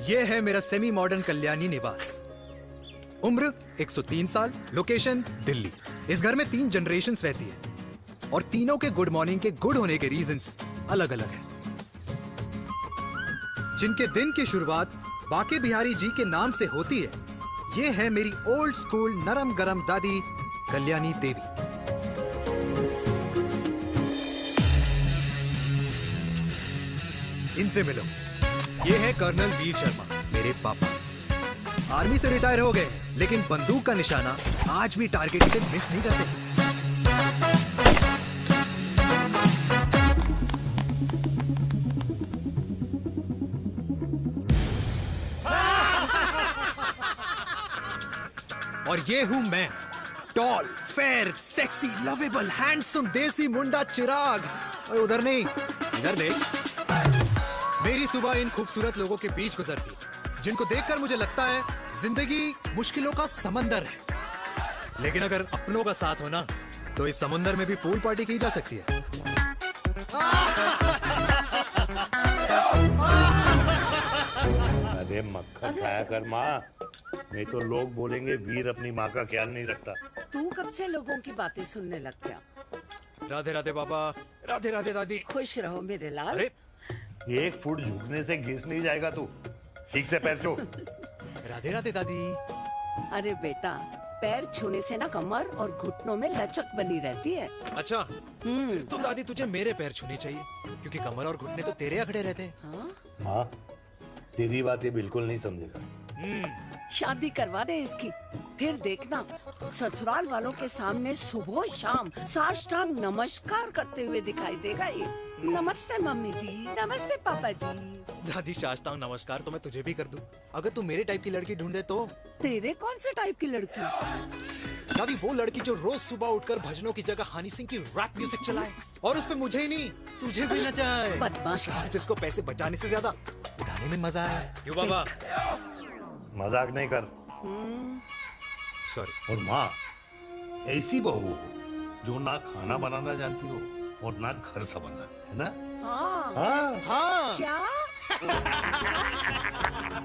ये है मेरा सेमी मॉडर्न कल्याणी निवास। उम्र 103 साल, लोकेशन दिल्ली। इस घर में 3 जनरेशन्स रहती है और तीनों के गुड मॉर्निंग के गुड होने के रीजंस अलग अलग हैं। जिनके दिन की शुरुआत बाके बिहारी जी के नाम से होती है, ये है मेरी ओल्ड स्कूल नरम गरम दादी कल्याणी देवी। इनसे मिलो। ये है कर्नल वीर शर्मा, मेरे पापा। आर्मी से रिटायर हो गए, लेकिन बंदूक का निशाना आज भी टारगेट से मिस नहीं करते। और ये हूं मैं, tall, fair, sexy, lovable, handsome desi मुंडा चिराग। और उधर नहीं, इधर देख। मेरी सुबह इन खूबसूरत लोगों के बीच गुजरती, जिनको देखकर मुझे लगता है जिंदगी मुश्किलों का समंदर है। लेकिन अगर अपनों का साथ हो ना, तो इस समंदर में भी पूल पार्टी की जा सकती है। अरे मक्खन खाया कर माँ, नहीं तो लोग बोलेंगे वीर अपनी माँ का ख्याल नहीं रखता। तू कब से लोगों की बातें सुनने लग गया? राधे राधे बाबा, राधे राधे दादी। खुश रहो मेरे लाल। अरे 1 फुट झुकने से घिस नहीं जाएगा तू, ठीक से पैर छू। राधे राधे दादी। अरे बेटा, पैर छूने से ना कमर और घुटनों में लचक बनी रहती है। अच्छा, फिर तो दादी तुझे मेरे पैर छूने चाहिए, क्योंकि कमर और घुटने तो तेरे अखड़े रहते हैं। हाँ? माँ, तेरी बात ये बिल्कुल नहीं समझेगा। शादी करवा दे इसकी, फिर देखना ससुराल वालों के सामने सुबह शाम साष्टांग नमस्कार करते हुए दिखाई देगा ये। नमस्ते मम्मी जी, नमस्ते पापा जी। दादी साष्टांग नमस्कार तो मैं तुझे भी कर दूं, अगर तू मेरे टाइप की लड़की ढूंढे तो। तेरे कौन से टाइप की लड़की? दादी वो लड़की जो रोज सुबह उठकर भजनों की जगह हनी सिंह की रैप म्यूजिक चलाए, और उसपे मुझे ही नहीं तुझे भी नचाए। बदमाश, जिसको पैसे बचाने से ज्यादा उड़ाने में मजा है। क्यों बाबा? मजाक नहीं कर। सॉरी। और माँ, ऐसी बहू हो जो ना खाना बनाना जानती हो और ना घर संभालना, है ना? हाँ। हाँ हाँ क्या?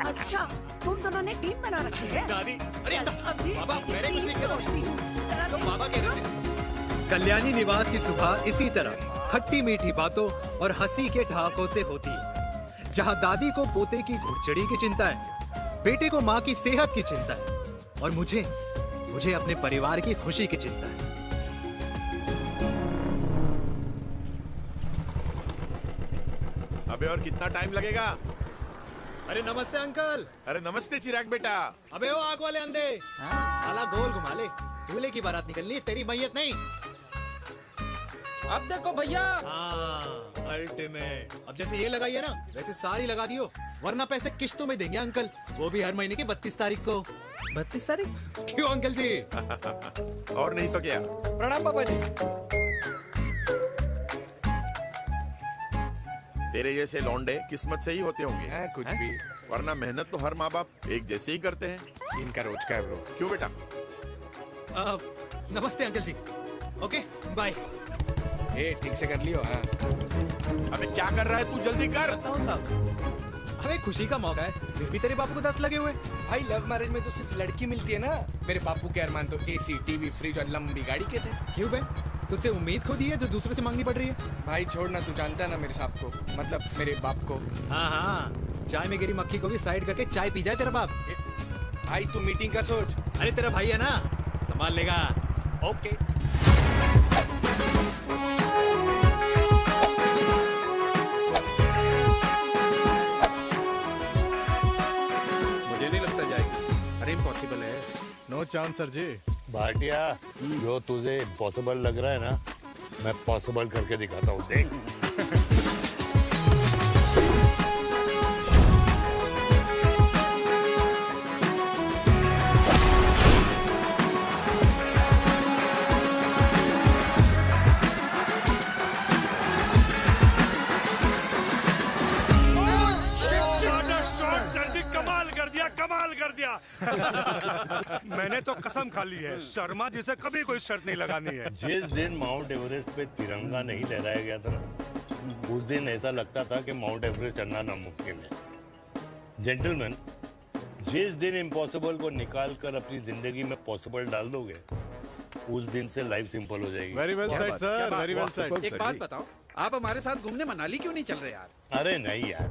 अच्छा, तुम दोनों ने टीम बना रखी है? दादी, अरे अभी बाबा, मैंने कुछ नहीं किया। जरा तो देख। बाबा कह रहे थे। कल्याणी निवास की सुबह इसी तरह खट्टी मीठी बातों और हंसी के ठहाकों से होती है, जहां दादी को पोते की घुड़चड़ी की चिंता है, बेटे को माँ की सेहत की चिंता है, और मुझे अपने परिवार की खुशी की चिंता है। अबे और कितना टाइम लगेगा? अरे नमस्ते अंकल। अरे नमस्ते चिराग बेटा। अबे वो आग वाले अंधे, साला गोल घुमा ले। दूल्हे की बारात निकलनी है, तेरी मैयत नहीं। अब देखो भैया। हाँ, अल्टीमेट। अब जैसे ये लगाई है ना, वैसे सारी लगा दियो, वरना पैसे किश्तों में देंगे अंकल, वो भी हर महीने की 32 तारीख को। 32 तारीख? क्यों अंकल जी? और नहीं तो क्या। प्रणाम पापा जी। तेरे जैसे लौंडे किस्मत से ही होते होंगे। कुछ भी, वरना मेहनत तो हर माँ बाप एक जैसे ही करते हैं। इनका रोज का है ब्रो। क्यों बेटा? नमस्ते अंकल जी। Okay bye. ए ठीक से कर लियो। हाँ अबे क्या कर रहा है तू, जल्दी कर। बताओ साहब। अरे खुशी का मौका है, फिर भी तेरे बापू को 10 लगे हुए। भाई लव मैरिज में तो सिर्फ लड़की मिलती है ना। मेरे बापू के अरमान तो एसी, टीवी, फ्रिज और लंबी गाड़ी के थे। क्यों बे? तुझसे उम्मीद खो दी है जो दूसरे से मांगनी पड़ रही है। भाई छोड़ना, तू जानता है ना मेरे साहब को, मतलब मेरे बाप को। हाँ हाँ, चाय में गिरी मक्खी को भी साइड करके चाय पी जाए तेरा बाप। भाई तू मीटिंग का सोच। अरे तेरा भाई है ना, संभाल लेगा। ओके। मुझे नहीं लगता जाएगी। अरे इम्पॉसिबल है। नो चांस सर जी। भाटिया, जो तुझे इम्पॉसिबल लग रहा है ना, मैं पॉसिबल करके दिखाता हूँ, देख। कमाल कर दिया। मैंने तो कसम खा ली है, शर्मा जी से कभी कोई शर्त नहीं लगानी है। जिस दिन माउंट एवरेस्ट पे तिरंगा नहीं लहराया गया था ना, उस दिन ऐसा लगता था कि माउंट एवरेस्ट चढ़ना नामुमकिन है। जेंटलमैन, जिस दिन इम्पॉसिबल को निकाल कर अपनी जिंदगी में पॉसिबल डाल दोगे, उस दिन से लाइफ सिंपल हो जाएगी। Very well said sir, very well said. एक बात बताओ, आप हमारे साथ घूमने मनाली क्यों नहीं चल रहे यार? अरे नहीं यार,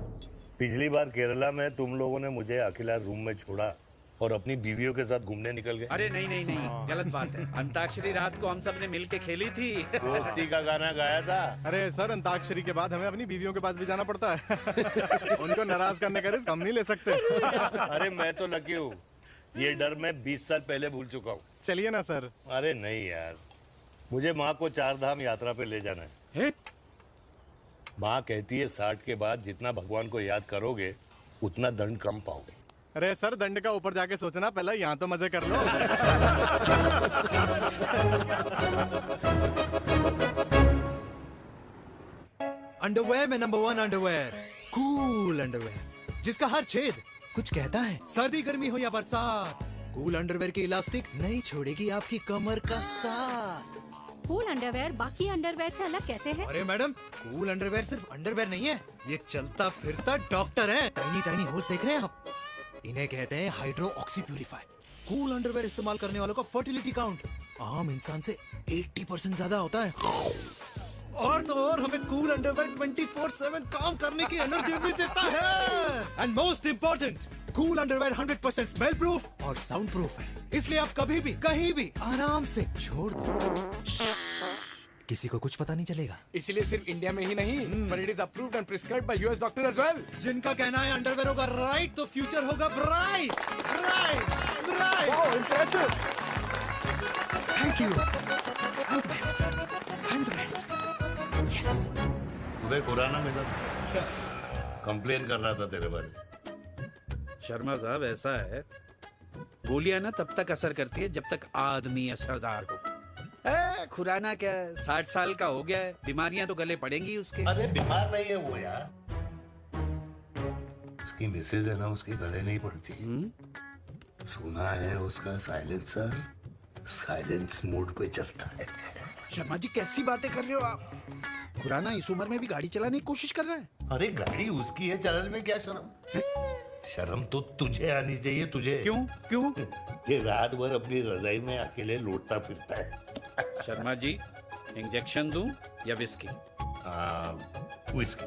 पिछली बार केरला में तुम लोगों ने मुझे अकेला रूम में छोड़ा और अपनी बीवियों के साथ घूमने निकल गए। अरे नहीं नहीं नहीं, गलत बात है। अंताक्षरी रात को हम सब ने मिल के खेली थी। दोस्ती का गाना गाया था। अरे सर, अंताक्षरी के बाद हमें अपनी बीवियों के पास भी जाना पड़ता है। उनको नाराज करने का रिस्क हम नहीं ले सकते। अरे मैं तो लकी हूँ, ये डर मैं 20 साल पहले भूल चुका हूँ। चलिए ना सर। अरे नहीं यार, मुझे माँ को 4 धाम यात्रा पे ले जाना है। माँ कहती है 60 के बाद जितना भगवान को याद करोगे उतना दंड कम पाओगे। अरे सर, दंड का ऊपर जाके सोचना, पहले यहाँ तो मजे कर लो। अंडरवेयर में नंबर 1 अंडरवेयर, कूल अंडरवेयर, जिसका हर छेद कुछ कहता है। सर्दी गर्मी हो या बरसात, कूल अंडरवेयर की इलास्टिक नहीं छोड़ेगी आपकी कमर का साथ। कूल अंडरवेयर बाकी अंडरवेयर से अलग कैसे है? अरे मैडम, कूल अंडरवेयर सिर्फ अंडरवेयर नहीं है, ये चलता फिरता डॉक्टर है। टाइनी टाइनी होल्स देख रहे हैं आप? इन्हें कहते हैं hydro oxy purifier. Cool underwear इस्तेमाल करने वालों का फर्टिलिटी काउंट आम इंसान से 80% ज्यादा होता है। और तो और हमें कूल अंडरवेयर 24/7 काम करने की एनर्जी भी देता है। And most important, cool underwear 100% smell proof और साउंड प्रूफ है, इसलिए आप कभी भी कहीं भी आराम से छोड़ दो, किसी को कुछ पता नहीं चलेगा। इसीलिए सिर्फ इंडिया में ही नहीं, but it is approved and prescribed by US doctor as well. जिनका कहना है अंडरवेयर होगा राइट तो फ्यूचर होगा bright, bright, bright. Oh, impressive. Thank you. I'm the best. I'm the best. Yes. तुम्हें खुराना मिला, कंप्लेन कर रहा था तेरे बारे में। शर्मा साहब, ऐसा है, गोलियां ना तब तक असर करती है जब तक आदमी असरदार हो। खुराना क्या, 60 साल का हो गया है, बीमारियां तो गले पड़ेंगी उसके। अरे बीमार नहीं है वो यार, उसकी मिसेज है ना, उसके गले नहीं पड़ती। सुना है उसका साइलेंसर साइलेंस मोड पे चलता है। शर्मा जी, कैसी बातें कर रहे हो आप? खुराना इस उम्र में भी गाड़ी चलाने की कोशिश कर रहा है। अरे गाड़ी उसकी है, चलाने में क्या शर्म? शर्म तो तुझे आनी चाहिए, तुझे। क्यों क्यों? ये रात भर अपनी रजाई में अकेले लौटता फिरता है। शर्मा जी, इंजेक्शन दूं या विस्की? विस्की।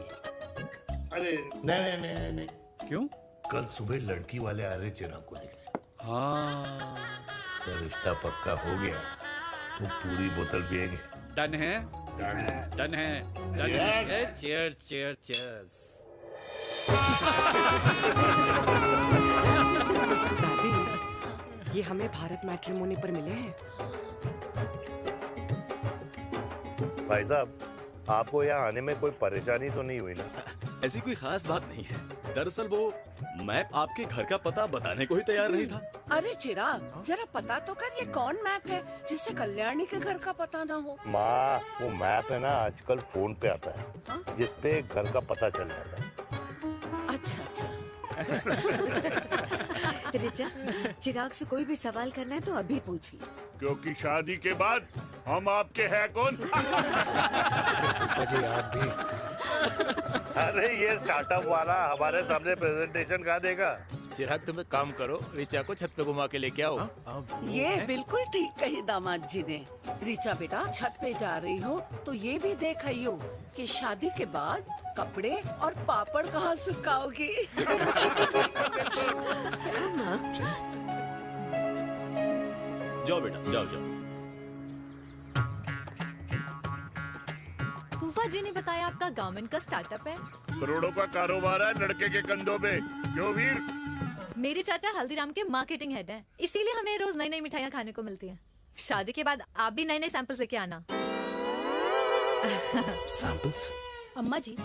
अरे नहीं नहीं नहीं नहीं। क्यों? कल सुबह लड़की वाले आ रहे चिराग को देखने। हाँ, तो रिश्ता पक्का हो गया तो पूरी बोतल पिएंगे। डन है, डन है, डन है। Cheer cheer cheers. दादी, ये हमें भारत मैट्रिमोनी पर मिले हैं। भाई साहब, आपको यहाँ आने में कोई परेशानी तो नहीं हुई ना? ऐसी कोई खास बात नहीं है। दरअसल वो मैप आपके घर का पता बताने को ही तैयार नहीं था। अरे चिराग, जरा पता तो कर, ये कौन मैप है जिससे कल्याणी के घर का पता ना हो? माँ, वो मैप है ना, आजकल फोन पे आता है, जिसपे घर का पता चल जाता है। अच्छा अच्छा। रिचा, चिराग से कोई भी सवाल करना है तो अभी पूछिए, क्योंकि शादी के बाद हम आपके हैं कौन? अजय आप भी। अरे ये स्टार्टअप वाला हमारे सामने प्रेजेंटेशन कहाँ देगा? चिराग, तुम एक काम करो, रिचा को छत पे घुमा के लेके आओ। ये बिल्कुल ठीक कही दामाद जी ने। रिचा बेटा, छत पे जा रही हो तो ये भी देख आइयो कि शादी के बाद कपड़े और पापड़ कहाँ सुखाओगी। जाओ बेटा, जाओ जाओ। फूफा जी ने बताया आपका गारमेंट का स्टार्टअप है। करोड़ों का कारोबार है लड़के के कंधों पे। क्यों वीर? मेरे चाचा हल्दीराम के मार्केटिंग हेड हैं, इसीलिए हमें रोज नई नई मिठाइयाँ खाने को मिलती हैं। शादी के बाद आप भी नए नए सैंपल्स लेके आना। सैंपल्स? अम्मा जी,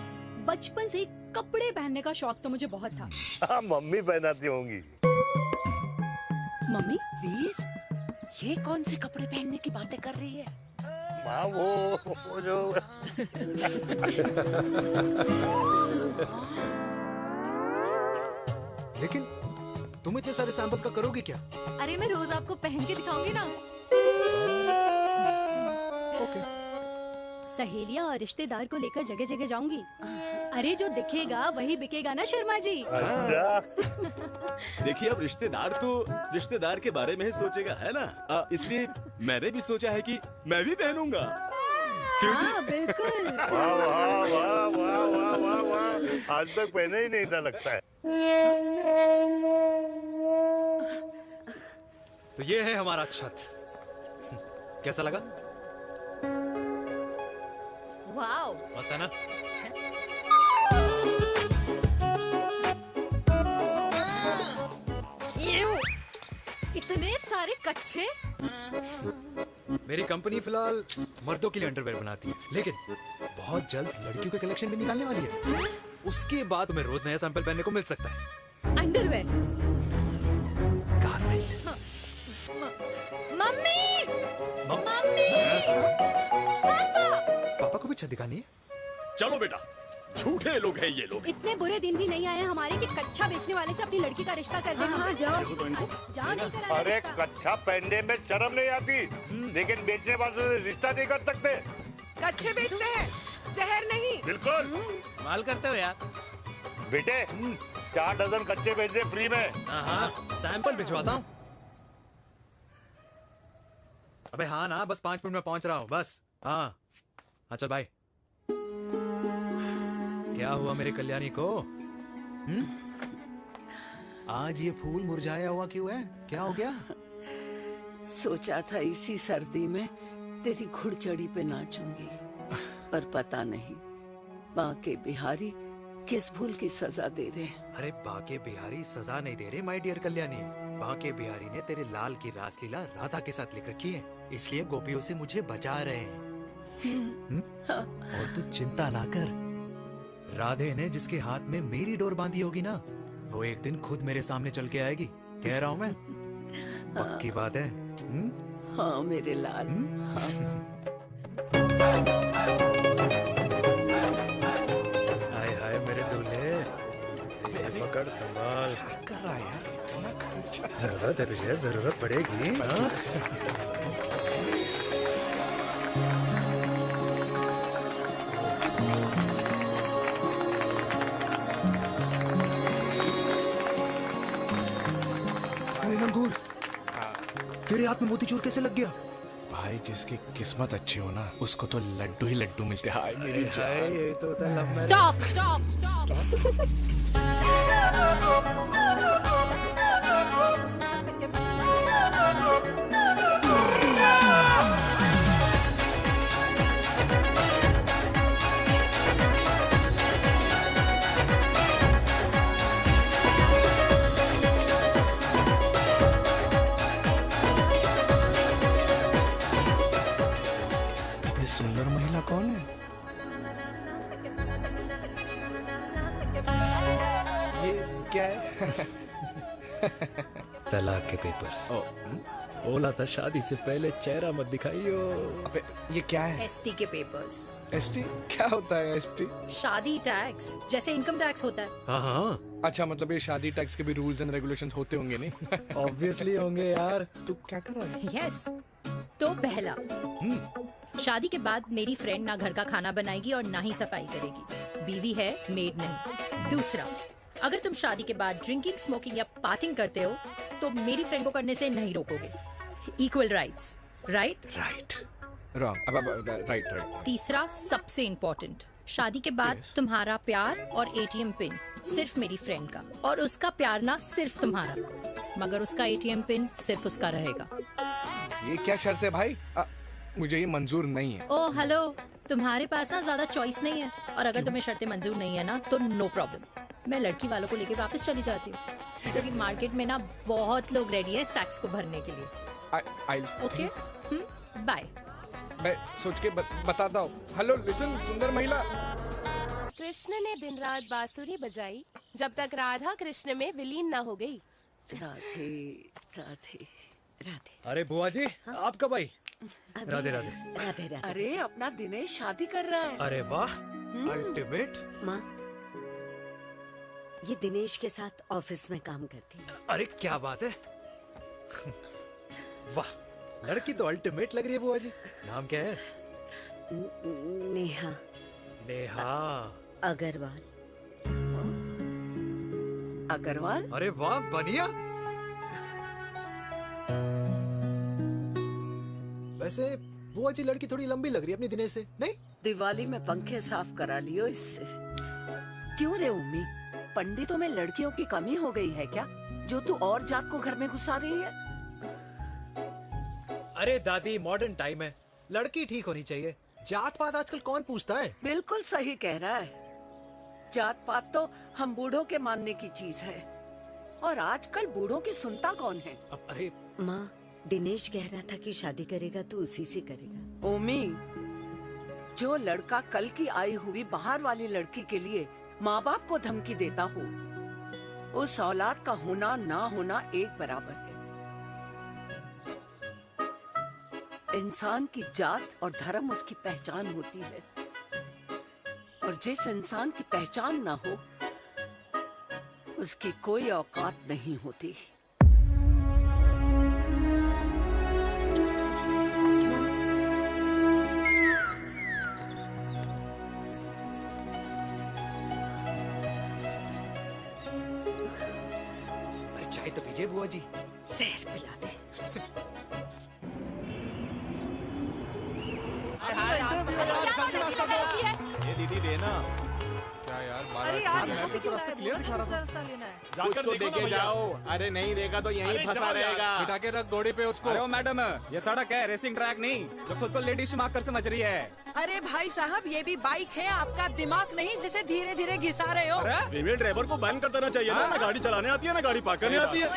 बचपन से कपड़े पहनने का शौक तो मुझे बहुत था। हाँ, मम्मी पहनाती होंगी। मम्मी, वीर, ये कौन से कपड़े पहनने की बातें कर रही है? माँ, वो जो लेकिन तुम इतने सारे सैंपल्स का करोगे क्या? अरे मैं रोज आपको पहन के दिखाऊंगी ना। ओके। सहेलियां और रिश्तेदार को लेकर जगह जगह जाऊंगी। अरे जो दिखेगा वही बिकेगा ना शर्मा जी। देखिए अब रिश्तेदार के बारे में ही सोचेगा, है ना? इसलिए मैंने भी सोचा है कि मैं भी पहनूंगा। क्यों जी? हाँ बिल्कुल। वाह वाह वाह वाह वाह वाह वाह, आज तक पहने ही नहीं था लगता है। तो ये है हमारा छत। कैसा लगा? वाओ, मस्त है ना? इतने सारे कच्चे। मेरी कंपनी फिलहाल मर्दों के लिए अंडरवेयर बनाती है, लेकिन बहुत जल्द लड़कियों के कलेक्शन भी निकालने वाली है। उसके बाद तुम्हें रोज नया सैंपल पहनने को मिल सकता है। अंडरवेयर। गारमेंट। मम्मी, मम्मी, पापा। पापा को भी छत दिखानी है? चलो बेटा, झूठे लोग हैं ये लोग। इतने बुरे दिन भी नहीं आए हमारे कि कच्चा बेचने वाले से अपनी लड़की का रिश्ता कर देना। हाँ, जाओ। जाओ नहीं करा अरे रिश्ता। कच्चा पहनने में शर्म नहीं आती, लेकिन बेचने वालों से रिश्ता नहीं कर सकते। कच्चे बेचते हैं, जहर नहीं। बिल्कुल। माल करते हो यार। बेटे 4 डजन कच्चे बेच दे फ्री में। हाँ, सैंपल भिजवाता हूँ। अबे हाँ ना, बस 5 मिनट में पहुंच रहा हूँ बस। हाँ चल भाई। क्या हुआ मेरे कल्याणी को? आज ये फूल मुरझाया हुआ क्यों है? क्या हो गया? सोचा था इसी सर्दी में तेरी घुड़चड़ी पे नाचूंगी, पर पता नहीं बाके बिहारी किस भूल की सजा दे रहे। अरे बाके बिहारी सजा नहीं दे रहे माय डियर कल्याणी। बाके बिहारी ने तेरे लाल की रासलीला राधा के साथ लिख रखी है, इसलिए गोपियों से मुझे बचा रहे हैं। और तू चिंता ना कर, राधे ने जिसके हाथ में मेरी डोर बांधी होगी ना, वो एक दिन खुद मेरे सामने चल के आएगी। कह रहा हूँ मैं, पक्की बात है। हाँ मेरे लाल। हाय हाय मेरे दूल्हे, पकड़ संभाल। क्या कर रहा है यार? इतना खर्चा। जरूरत है तुझे, जरूरत पड़ेगी। लंगूर, तेरे हाथ में मोतीचूर कैसे लग गया? भाई जिसकी किस्मत अच्छी हो ना, उसको तो लड्डू ही लड्डू मिलते हैं। हाय मेरी हाय, ये तो होता है लव मैरिज। स्टॉप स्टॉप ये सुंदर महिला कौन है? ये क्या है? तलाक के पेपर्स। बोला था शादी से पहले चेहरा मत दिखाइयो। अबे ये क्या है? एसटी के पेपर्स। एसटी क्या होता है? एसटी शादी टैक्स, जैसे इनकम टैक्स होता है। हाँ अच्छा, मतलब ये शादी टैक्स के भी रूल्स एंड रेगुलेशंस होते होंगे नहीं? ऑब्वियसली होंगे यार। तू क्या कर रहा है? यस। तो पहला, शादी के बाद मेरी फ्रेंड ना घर का खाना बनाएगी और ना ही सफाई करेगी, बीवी है, मेड नहीं। दूसरा, अगर तुम शादी के बाद ड्रिंकिंग, स्मोकिंग या पार्टिंग करते हो तो मेरी फ्रेंड को करने से नहीं रोकोगे। Equal rights, right? Right. Wrong. अब राइट। तीसरा, सबसे इम्पोर्टेंट, शादी के बाद तुम्हारा प्यार और एटीएम पिन सिर्फ मेरी फ्रेंड का, और उसका प्यार ना सिर्फ तुम्हारा, मगर उसका एटीएम पिन सिर्फ उसका रहेगा। ये क्या शर्त है भाई? मुझे ये मंजूर नहीं है। ओ हेलो, तुम्हारे पास ना ज्यादा चॉइस नहीं है, और अगर तुम्हें शर्तें मंजूर नहीं है ना तो नो प्रॉब्लम, मैं लड़की वालों को लेके वापस चली जाती हूँ, क्योंकि मार्केट में ना बहुत लोग रेडी है इस टैक्स को भरने के लिए। Okay, bye. मैं सोच के बताता हूँ। हेलो लिसन सुंदर महिला। कृष्ण ने दिन रात बांसुरी बजाई जब तक राधा कृष्ण में विलीन न हो गई। राधे राधे राधे। अरे बुआ जी, आप कब आई? राधे राधे। राधे राधे। अरे अपना दिनेश शादी कर रहा है। अरे वाह, अल्टीमेट। माँ, ये दिनेश के साथ ऑफिस में काम करती है। अरे क्या बात है। वाह, लड़की तो अल्टीमेट लग रही है बुआ जी। नाम क्या है? नेहा नेहा अग्रवाल। अग्रवाल? अरे वाह, बनिया। वैसे बुआ जी लड़की थोड़ी लंबी लग रही है अपनी दिनेश से, नहीं? दिवाली में पंखे साफ करा लियो इससे। क्यों रे उम्मी, पंडितों में लड़कियों की कमी हो गई है क्या, जो तू और जात को घर में घुसा रही है? अरे दादी, मॉडर्न टाइम है, लड़की ठीक होनी चाहिए। जात पात आजकल कौन पूछता है? बिल्कुल सही कह रहा है। जात पात तो हम बूढ़ों के मानने की चीज है, और आजकल बूढ़ों की सुनता कौन है? अरे माँ, दिनेश कह रहा था कि शादी करेगा तो उसी से करेगा। ओमी, जो लड़का कल की आई हुई बाहर वाली लड़की के लिए माँ बाप को धमकी देता हो, उस औलाद का होना ना होना एक बराबर है। इंसान की जात और धर्म उसकी पहचान होती है, और जिस इंसान की पहचान ना हो, उसकी कोई औकात नहीं होती। चाय तो पीजिए बुआ जी। जहर पिला दे। ये दीदी देना। क्या यार, अरे यार, यहाँ से क्यों लाए? क्लियर दिखा रहा था। रास्ता लेना है। जाकर तो देखे जाओ। अरे नहीं देखा तो यहीं फंसा रहेगा। बिठा के रख घोड़ी पे उसको। अरे वो मैडम, ये सड़क है, रेसिंग ट्रैक नहीं, जो खुद को लेडीज मार्क कर समझ रही है। अरे भाई साहब, ये भी बाइक है, आपका दिमाग नहीं जिसे धीरे धीरे घिसा रहे हो। फीमेल ड्राइवर को बैन कर देना चाहिए ना गाड़ी चलाने आती है ना गाड़ी पार्क करने आती है।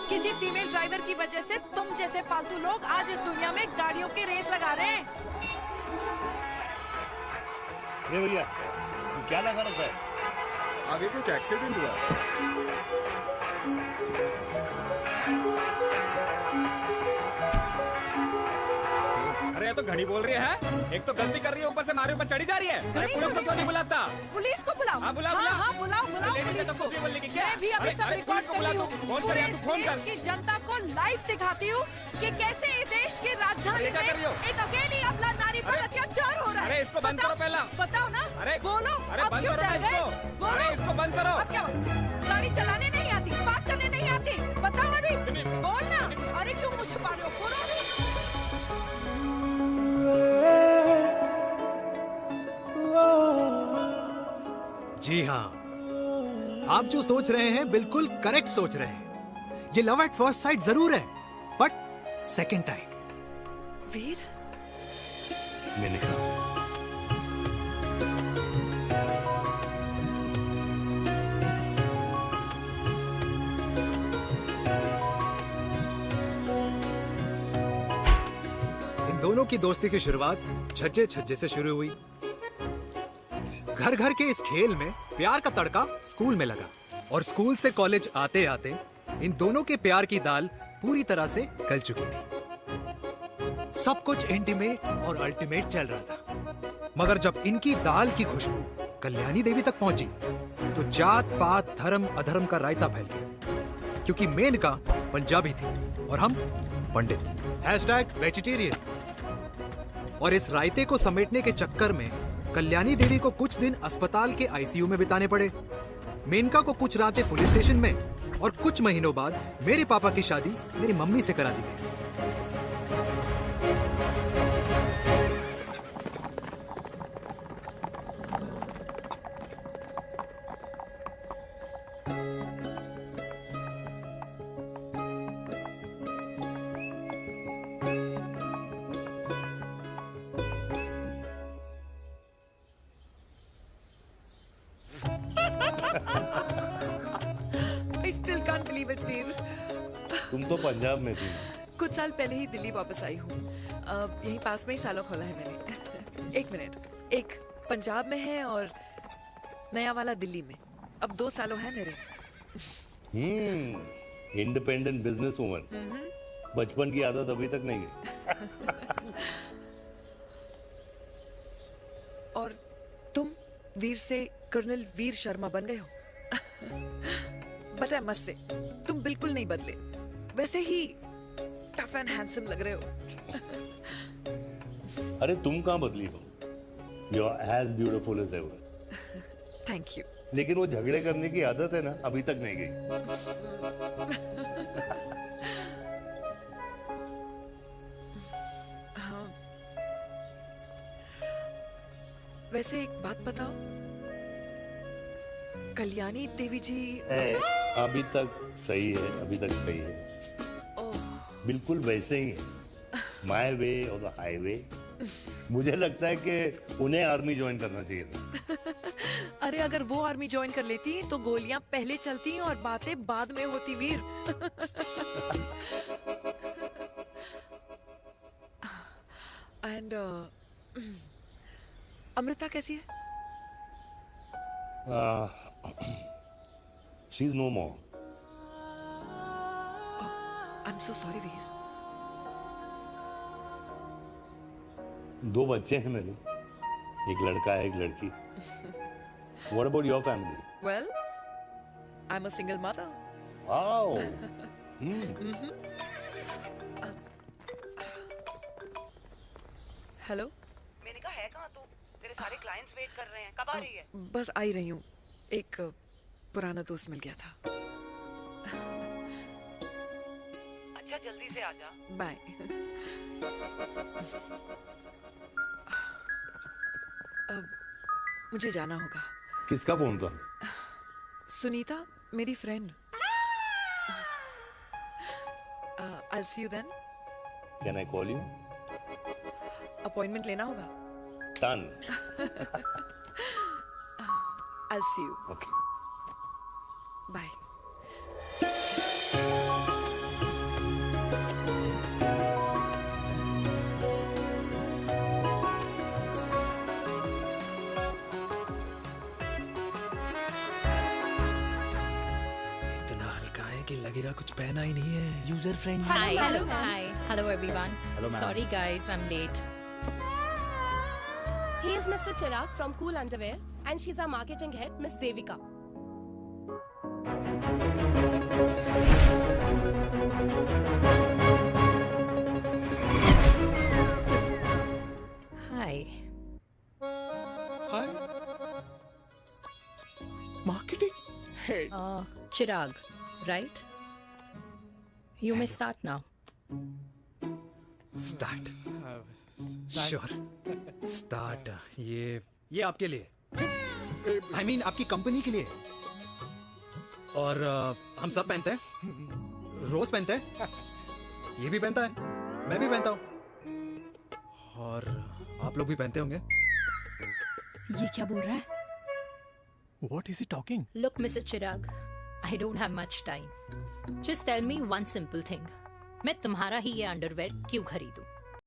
किसी फीमेल ड्राइवर की वजह से तुम जैसे फालतू लोग आज इस दुनिया में गाड़ियों की रेस लगा रहे हैं। ये भैया, ये क्या लगा रखा है? आगे कुछ एक्सीडेंट हुआ। अरे तो घड़ी बोल रही है, एक तो गलती कर रही है, ऊपर से हमारे ऊपर चढ़ी जा रही है। अरे पुलिस को क्यों नहीं बुलाता? पुलिस को बुलाओ। हाँ बुलाओ, हाँ बुलाओ पुलिस को। बोलने की क्या? मैं भी अभी सब रिकॉर्ड कर रही हूँ। फोन कर, फोन कर। की जनता को लाइव दिखाती हूँ कि कैसे इस देश की राजधानी में एक अकेली अबला नारी पर अत्याचार हो रहा है। अरे इसको बंद करो पहला। बताओ ना। अरे बोलो। अरे बंद करो ना इसको। अरे इसको बंद करो। अब क्या? गाड़ी चलाने नहीं आती, बात करने नहीं आती, बताओ अभी। बोल ना। अरे क्यों मुझे छुपा रहे हो? बोलो अभी। जी हाँ, आप जो सोच रहे हैं बिल्कुल करेक्ट सोच रहे हैं। ये लव एट फर्स्ट साइट जरूर है, बट सेकंड टाइम। वीर, मैंने कहा इन दोनों की दोस्ती की शुरुआत छज्जे छज्जे से शुरू हुई। घर घर के इस खेल में प्यार का तड़का स्कूल में लगा, और स्कूल से कॉलेज आते आते इन दोनों के प्यार की दाल पूरी तरह से गल चुकी थी। सब कुछ इंटीमेट और अल्टीमेट चल रहा था, मगर जब इनकी दाल की खुशबू कल्याणी देवी तक पहुंची तो जात पात धर्म अधर्म का रायता फैल गया, क्योंकि मेनका पंजाबी थी और हम पंडित। #वेजिटेरियन। और इस रायते को समेटने के चक्कर में कल्याणी देवी को कुछ दिन अस्पताल के आईसीयू में बिताने पड़े, मेनका को कुछ रातें पुलिस स्टेशन में, और कुछ महीनों बाद मेरे पापा की शादी मेरी मम्मी से करा दी गई। I still can't believe it, वीर। तुम तो पंजाब में थी। कुछ साल पहले ही दिल्ली वापस आई हूँ। यहीं पास में ही सालों खोला है मैंने। एक मिनट, एक पंजाब में है और नया वाला दिल्ली में। अब 2 सालों है मेरे। Independent business woman. बचपन की आदत अभी तक नहीं है। और तुम वीर से कर्नल वीर शर्मा बन गए हो। बट आई मस्ट से, तुम बिल्कुल नहीं बदले। वैसे ही टफ एंड हैंडसम लग रहे हो। अरे तुम कहाँ बदली हो? You are as beautiful as ever. Thank you. लेकिन वो झगड़े करने की आदत है ना, अभी तक नहीं गई। हाँ। वैसे एक बात बताओ, कल्याणी देवी जी अभी तक सही है, अभी तक सही है, बिल्कुल वैसे ही है, माय वे और द हाईवे। मुझे लगता है कि उन्हें आर्मी ज्वाइन करना चाहिए था। अरे अगर वो आर्मी ज्वाइन कर लेती तो गोलियां पहले चलती और बातें बाद में होती वीर। एंड अमृता कैसी है? She is no more. I am so sorry Veer. 2 बच्चे हैं मेरे, एक लड़का है, एक लड़की। What about your family? Well, I'm a single mother. Wow. Hello. मैंने कहा है कहाँ तू? तेरे सारे क्लाइंट्स वेट कर रहे हैं, कब आ रही है? बस आ ही रही हूँ, एक पुराना दोस्त मिल गया था। अच्छा जल्दी से आ जा। बाय। अब मुझे जाना होगा। किसका फोन था? सुनीता, मेरी friend. I'll see you then. Can I call you? Appointment लेना होगा। Done. I'll see you. Okay. Bye. कि लगेगा कुछ पहना ही नहीं है। User friendly. Hi. Hello everyone. Hello, ma'am. Sorry guys, I'm late. He is Mr. Chirag from Cool Underwear and she's our marketing head, Miss Devika. Hi. Hi. Marketing head. Chirag, right? You may start now. Start. Sure. Start. ये आपके लिए। I mean आपकी company के लिए। और हम सब पहनते हैं। रोज पहनते हैं। ये भी पहनता है। मैं भी पहनता हूँ। और आप लोग भी पहनते होंगे। ये क्या बोल रहा है? What is he talking? Look, Mr. Chirag, I don't have much time. Just tell me one simple thing. मैं तुम्हारा ही ये अंडरवेयर क्यों खरीदूं?